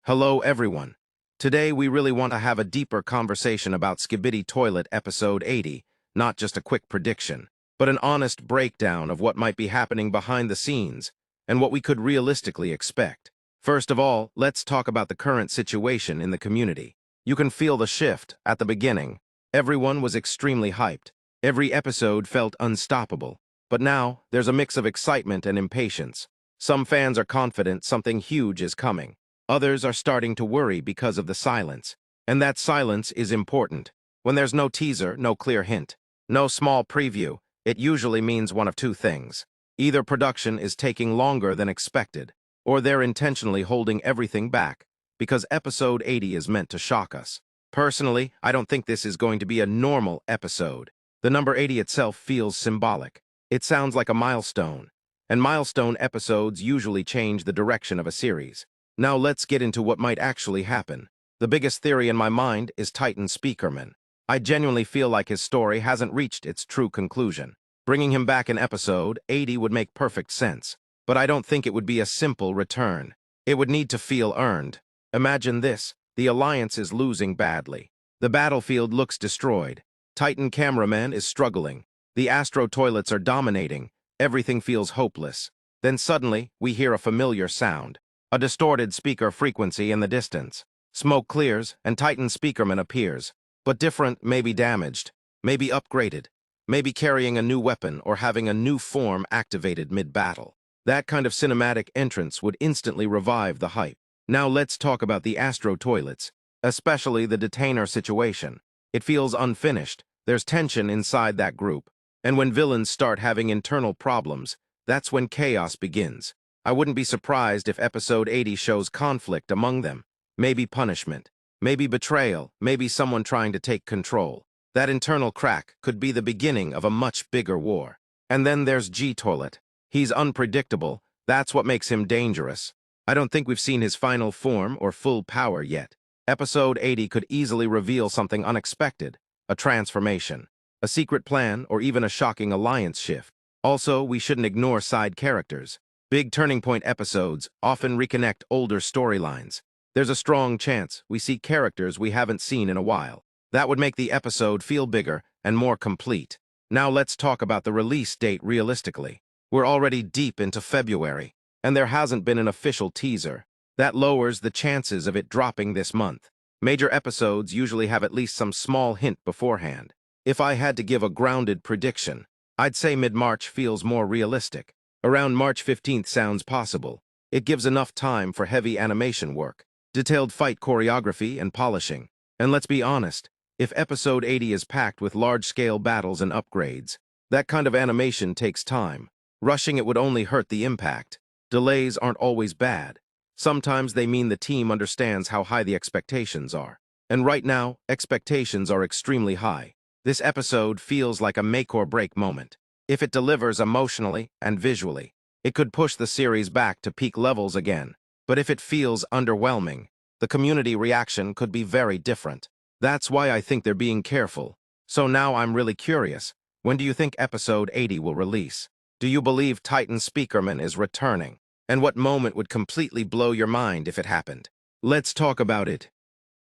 Hello, everyone. Today, we really want to have a deeper conversation about Skibidi Toilet episode 80, not just a quick prediction, but an honest breakdown of what might be happening behind the scenes and what we could realistically expect. First of all, let's talk about the current situation in the community. You can feel the shift at the beginning. Everyone was extremely hyped. Every episode felt unstoppable. But now, there's a mix of excitement and impatience. Some fans are confident something huge is coming. Others are starting to worry because of the silence. And that silence is important. When there's no teaser, no clear hint, no small preview, it usually means one of two things. Either production is taking longer than expected, or they're intentionally holding everything back, because episode 80 is meant to shock us. Personally, I don't think this is going to be a normal episode. The number 80 itself feels symbolic. It sounds like a milestone, and milestone episodes usually change the direction of a series. Now let's get into what might actually happen. The biggest theory in my mind is Titan Speakerman. I genuinely feel like his story hasn't reached its true conclusion. Bringing him back in episode 80 would make perfect sense, but I don't think it would be a simple return. It would need to feel earned. Imagine this: the Alliance is losing badly. The battlefield looks destroyed. Titan Cameraman is struggling. The Astro Toilets are dominating. Everything feels hopeless. Then suddenly, we hear a familiar sound. A distorted speaker frequency in the distance. Smoke clears, and Titan Speakerman appears. But different, maybe damaged, maybe upgraded, maybe carrying a new weapon or having a new form activated mid-battle. That kind of cinematic entrance would instantly revive the hype. Now let's talk about the Astro Toilets, especially the detainer situation. It feels unfinished. There's tension inside that group. And when villains start having internal problems, that's when chaos begins. I wouldn't be surprised if episode 80 shows conflict among them. Maybe punishment, maybe betrayal, maybe someone trying to take control. That internal crack could be the beginning of a much bigger war. And then there's G-Toilet. He's unpredictable. That's what makes him dangerous. I don't think we've seen his final form or full power yet. Episode 80 could easily reveal something unexpected, a transformation, a secret plan, or even a shocking alliance shift. Also, we shouldn't ignore side characters. Big turning point episodes often reconnect older storylines. There's a strong chance we see characters we haven't seen in a while. That would make the episode feel bigger and more complete. Now let's talk about the release date realistically. We're already deep into February, and there hasn't been an official teaser. That lowers the chances of it dropping this month. Major episodes usually have at least some small hint beforehand. If I had to give a grounded prediction, I'd say mid-March feels more realistic. Around March 15th sounds possible. It gives enough time for heavy animation work, detailed fight choreography, and polishing. And let's be honest, if episode 80 is packed with large-scale battles and upgrades, that kind of animation takes time. Rushing it would only hurt the impact. Delays aren't always bad. Sometimes they mean the team understands how high the expectations are. And right now, expectations are extremely high. This episode feels like a make-or-break moment. If it delivers emotionally and visually, it could push the series back to peak levels again. But if it feels underwhelming, the community reaction could be very different. That's why I think they're being careful. So now I'm really curious. When do you think episode 80 will release? Do you believe Titan Speakerman is returning? And what moment would completely blow your mind if it happened? Let's talk about it.